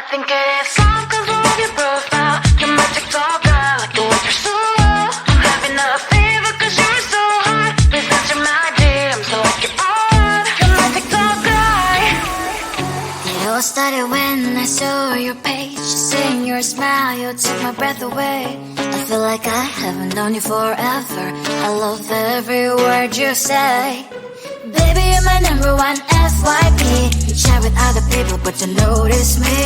think it is love 'cause I love your profile. Your magic's all got like the way you're so low. I'm having a fever 'cause you're so hot. Please answer my DMs like you're on. Your magic's all got. It all started when I saw your page. Seeing your smile, you took my breath away. I feel like I haven't known you forever. I love every word you say. Baby, you're my number one FYP. You chat with other people, but you notice me.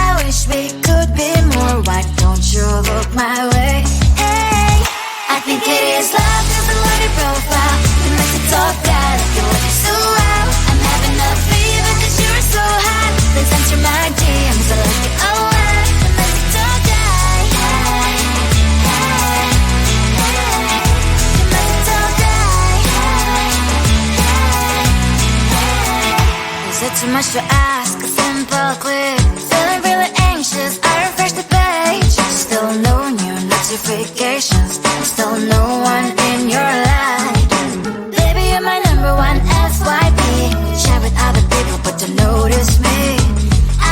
I wish we could be more. Why don't you look my way? Hey, I think it is love 'cause I love your profile. You make me talk bad, I feel like you're so loud. I'm having a fever 'cause you're so hot. Please answer my DMs, I like it a lot. You make me talk bad. Hey, hey, hey. You make me talk bad. Is it too much to ask? A simple click. Feeling really anxious, I refresh the page. Still no new notifications. Still no one in your life. Baby, you're my number one FYP. Share with other people, but you notice me.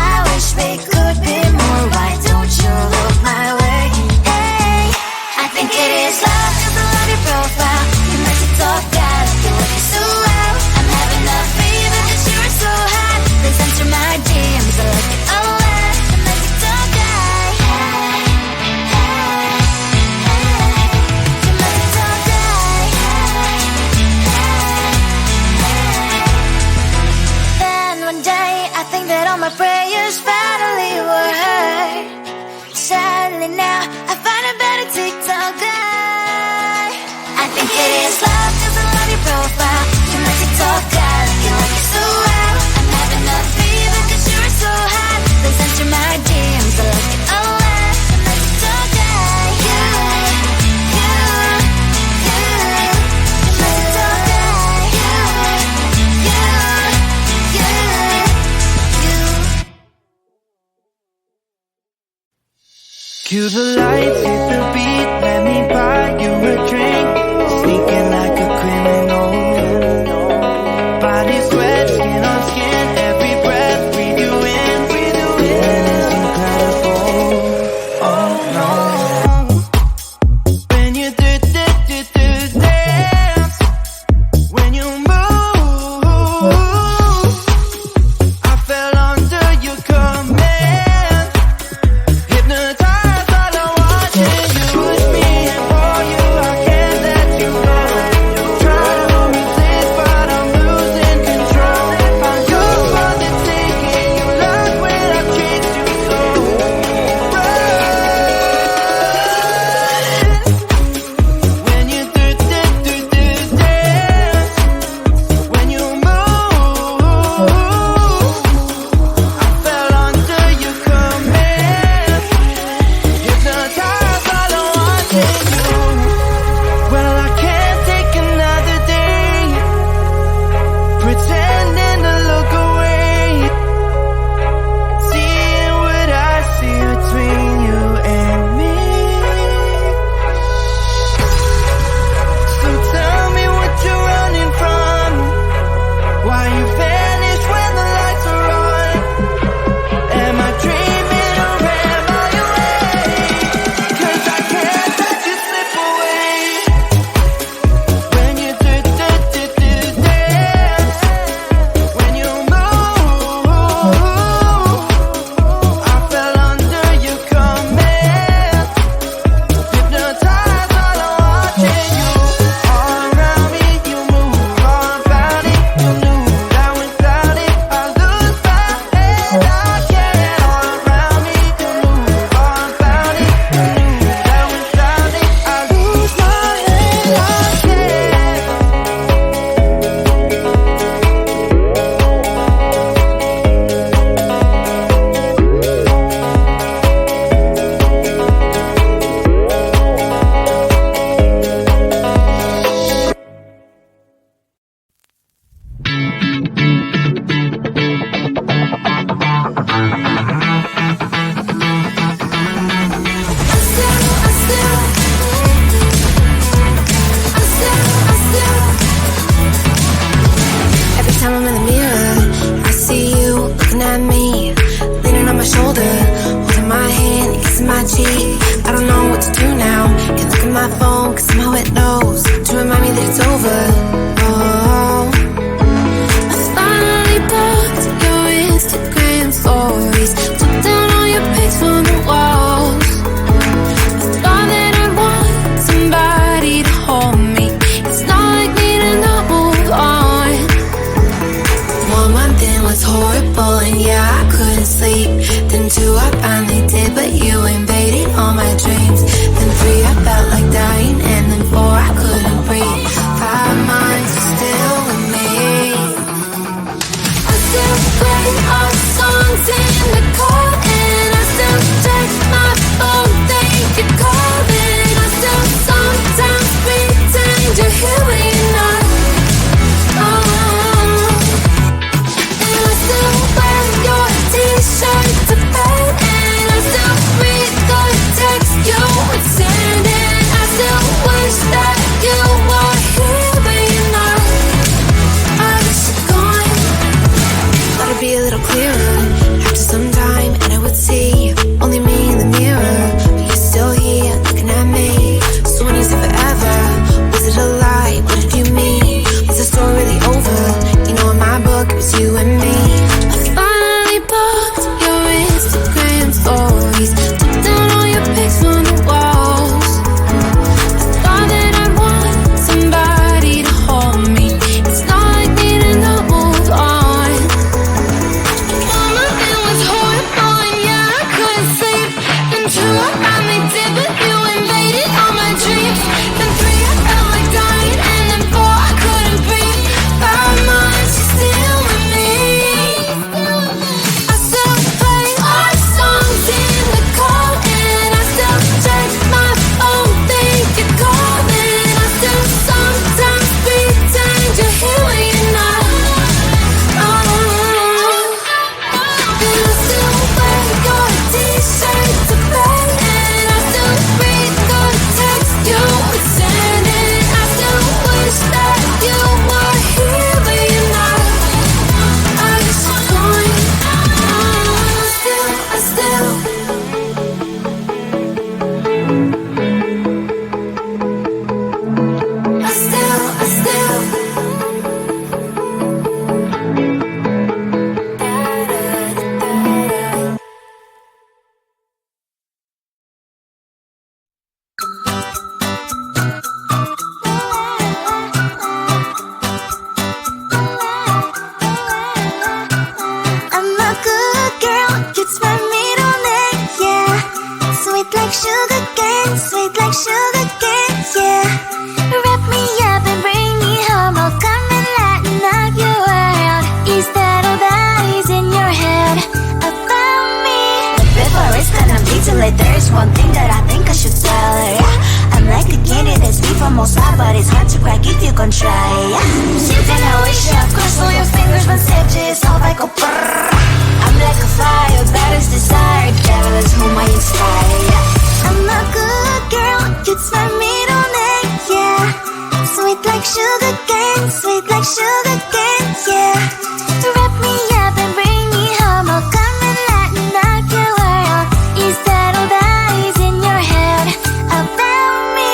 I wish we could be more. Why don't you look my way? Hey, I think it is love 'cause I love your profile. You make me talk bad, I feel like you're so loud. I'm having a fever 'cause you're so hot. Please answer my DMs, I like it a lot. You make me talk bad. Hey, hey, hey. You make me talk bad. Hey, hey, hey. Then one day I think that all my prayers finally were heard. Sadly now I find a better TikTok guy. I think it is love 'cause I love your profile. You make me talk bad, I feel like you're so loud. I'm having a fever 'cause you're so hot. Please answer my DMs, I like it a lot. You make me talk bad. You make me talk bad. Cue the lights, hit the beat, let me buy you a drink. Sneaking like a criminal. Body sweat, skin on skin, every breath, breathe you in. Feeling is incredible. Oh no. When you do dance, when you move, I fell under your command. Hypnotized, all I watching you. Push me and for you, I can't let you go. Try to resist, but I'm losing control. I'm yours for the taking. You love when I treat you so. When you do dance, when you move, I fell under your command. Hypnotized, all I wanted you. Well, I can't take another day pretending to look away, seeing what I see between you and me. So tell me what you're running from, why you vanish when the lights are on. Am I dreaming or am I awake? 'Cause I can't let you slip away. When you do dance, when you move, I fell under your command. Hypnotized, all I watching you. All around me, you move, all about it. You knew that without it, I lose my head. I can't. All around me, you move, all about it. You knew that without it, I lose my head. I can't. Every time I'm in the mirror, I see you looking at me, leaning on my shoulder. kissing my cheek. I don't know what to do now. Can't look at my phone, cause somehow it knows to remind me that it's over. Oh, I finally blocked your Instagram stories, took down all your pics on the walls. I thought that I'd want somebody to hold me. It's not like me to not move on. 1 month in was horrible, and yeah, I couldn't sleep. Then 2, I finally did, but you invaded all my dreams. Then 3, I felt like dying, and then 4, I couldn't breathe. 5 months, you're still with me. I still play our songs in the car, and I still check my phone, think you're calling. I still sometimes pretend you're here when you're not. And I still wear your t-shirt to bed, and I still read the text you would send, and I still wish that you were here but you're not. I wish you're gone. Thought it'd be a little clearer after some time, and I would see only me in the mirror, but you're still here looking at me. So when you said forever, was it a lie? What did you mean? Was the story really over? You know, in my book it was you and me. I finally blocked your Instagram stories, took down all your pics on the walls. I thought that I'd want somebody to hold me. It's not like me to not move on. 1 month it was horrible, and yeah, I couldn't sleep. Then 2, I finally did, but you invaded all my dreams. Then 3, I felt like dying, and then 4, I couldn't breathe. 5 months, you're still with me. I still play our songs in the car, and I still check my phone, think you're calling. I still sometimes pretend you're here when you're not. And I still wear your t-shirt to bed, and I still read the text you would send, and I still wish that you were here but you're not. I wish you're gone. I still I'm a good girl, it's my middle name, yeah. Sweet like sugar cane, sweet like sugar cane, yeah. Wrap me up and bring me home, I'll come and lighten up your world. Is that all that is in your head about me? Before it's gonna be too late, there is one thing that I think I should tell her, yeah. I'm like a candy that's deep from outside, but it's hard to crack if you can try, yeah. Sitting I wish you have crossed all your fingers when stitches all I go brrrr. I'm like a fire, that is desire, devil is whom I inspire, yeah. I'm a good girl, it's my middle name, yeah. Sweet like sugar cane, sweet like sugar cane, yeah. Wrap me up and bring me home, I'll come and lighten up your world. Is that all that is in your head about me?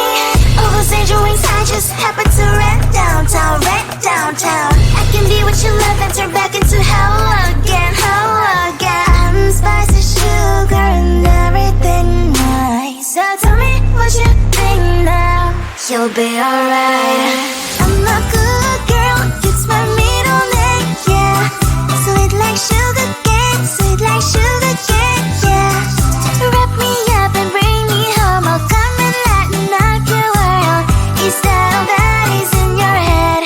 Overstage your wings, I just happen to rent downtown, rent downtown. I can be what you love and turn back into hell again, hell again. I'm spicy sugar and everything nice. So tell me what you think now. You'll be alright. I'm a good girl, it's my middle name, yeah. Sweet like sugar cane, sweet like sugar cane, yeah. Wrap me up and bring me home, I'll come and lighten up your world. Is that all that is in your head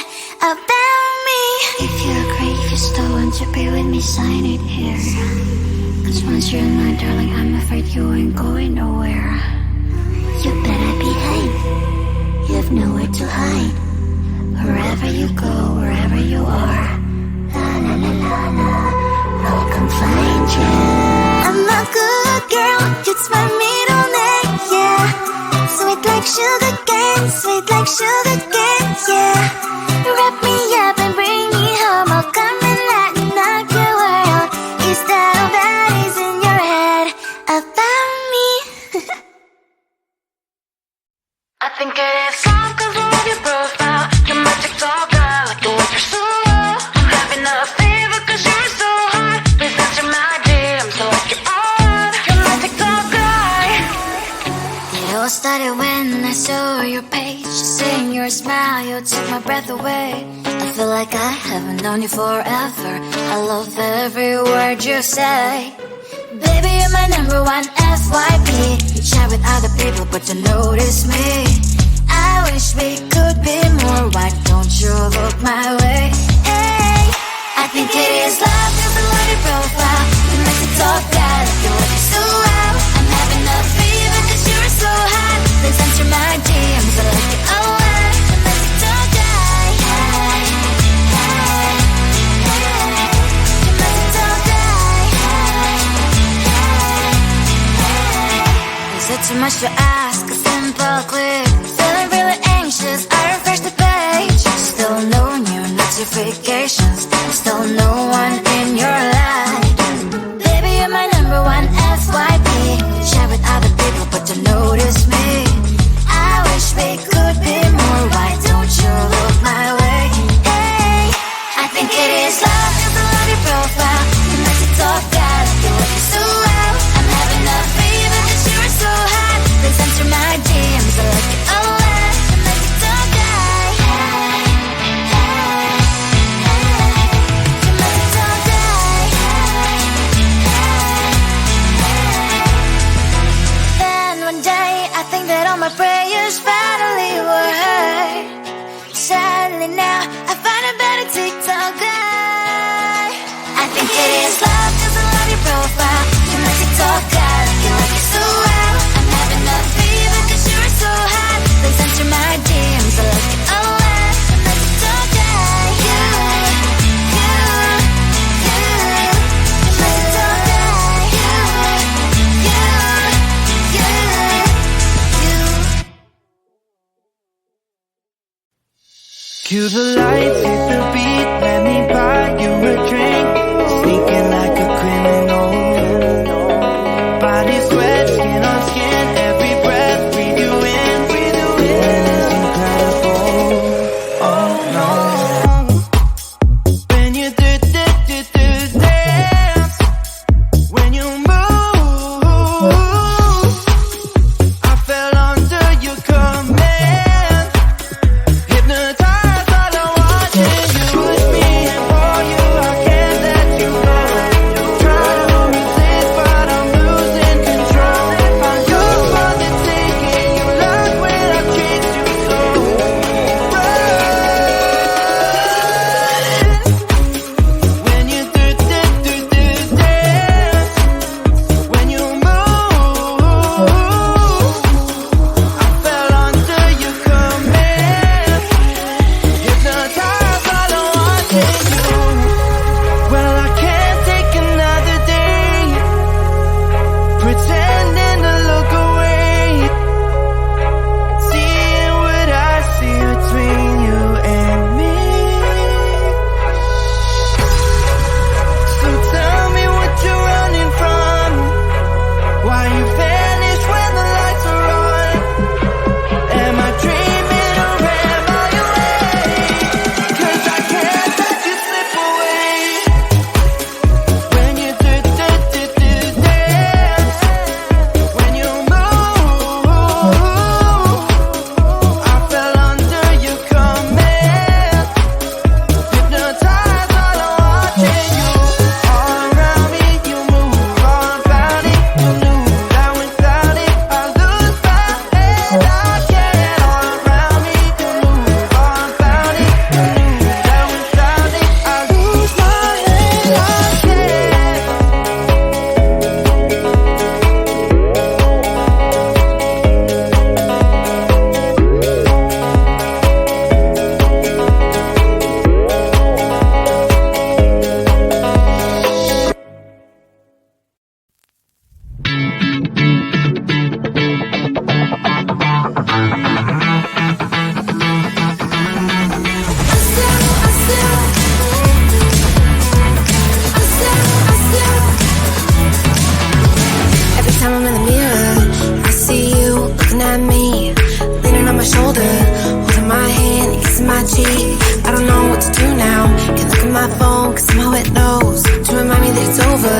about me? If you agree, you still want to be with me, sign it here. Cause once you're in my darling, I'm afraid you ain't going nowhere. You better behave, you have nowhere to hide. Wherever you go, wherever you are, la la la la la, I'll come find you. I'm a good girl, it's my middle name, yeah. Sweet like sugar cane, sweet like sugar cane, yeah. Wrap me up and bring me home, I'll come and lighten up your world. Is that all that is in your head about me? your smile, you took my breath away. I feel like I haven't known you forever. I love every word you say. Baby, you're my number one FYP. You chat with other people, but you notice me. I wish we could be more. Why don't you look my way? Hey, I think it is love, cause I love your profile. You make me talk bad, I feel like you're so out. I'm having a fever cause you're so hot. Please answer my DMs, I like it a lot. You make me talk die. Hey, hey, hey. You make me talk die. Hey, hey, hey. Is it too much to ask? A simple click. Feeling really anxious, I refresh the page. Still no new notifications. Still no one in your life. Baby, you're my number one FYP. Share with other people, but you notice me. I wish we could be more. Why don't you look my way? Hey, I think it is love, cause I love your profile. You make me talk bad, I feel like you're so out. I'm having a fever cause you're so hot. Please answer my DMs, I like it a lot. You make me talk die. Hey, hey, hey. You make me talk die. Hey, hey, hey. Then one day I think that all my prayers finally were heard. Sadly now I find a better TikTok guy. I think it is love cause I love your profile. You make me talk God, I feel like you're so out. I'm having a fever cause you're so hot. Please answer my DMs, I like it a lot. You make me talk die. You make me talk die. Cue the lights, hit the beat, let me buy you a drink. Sneaking like a criminal. Body sweat, skin on skin, every breath, breathe you in. Feelings incredible. Oh no. When you do dance, when you move, I fell under your command. Hypnotized, all I wanted you was me, and for you I can't let you go. Try to resist, but I'm losing control. I'm yours for the taking. You love when I treat you so. When you do dance, when you move, I fell under your command. Hypnotized, all I wanted you. Well, I can't take another day pretending to look away, seeing what I see between you and me. So tell me what you're running from, why you vanish when the lights are on. Am I dreaming or am I awake? 'Cause I can't let you slip away. When you do dance, when you move, I fell under your command. Hypnotized, all I wanted you. All around me, you move, all about it. You knew that without it, I lose my head. I can't. All around me, you move, all about it. You knew that without it, I lose my head. I can't. Every time I'm in the mirror, I see you looking at me, leaning on my shoulder, holding my hand, kissing my cheek. I don't know what to do now. Can't look at my phone, cause somehow it knows to remind me that it's over.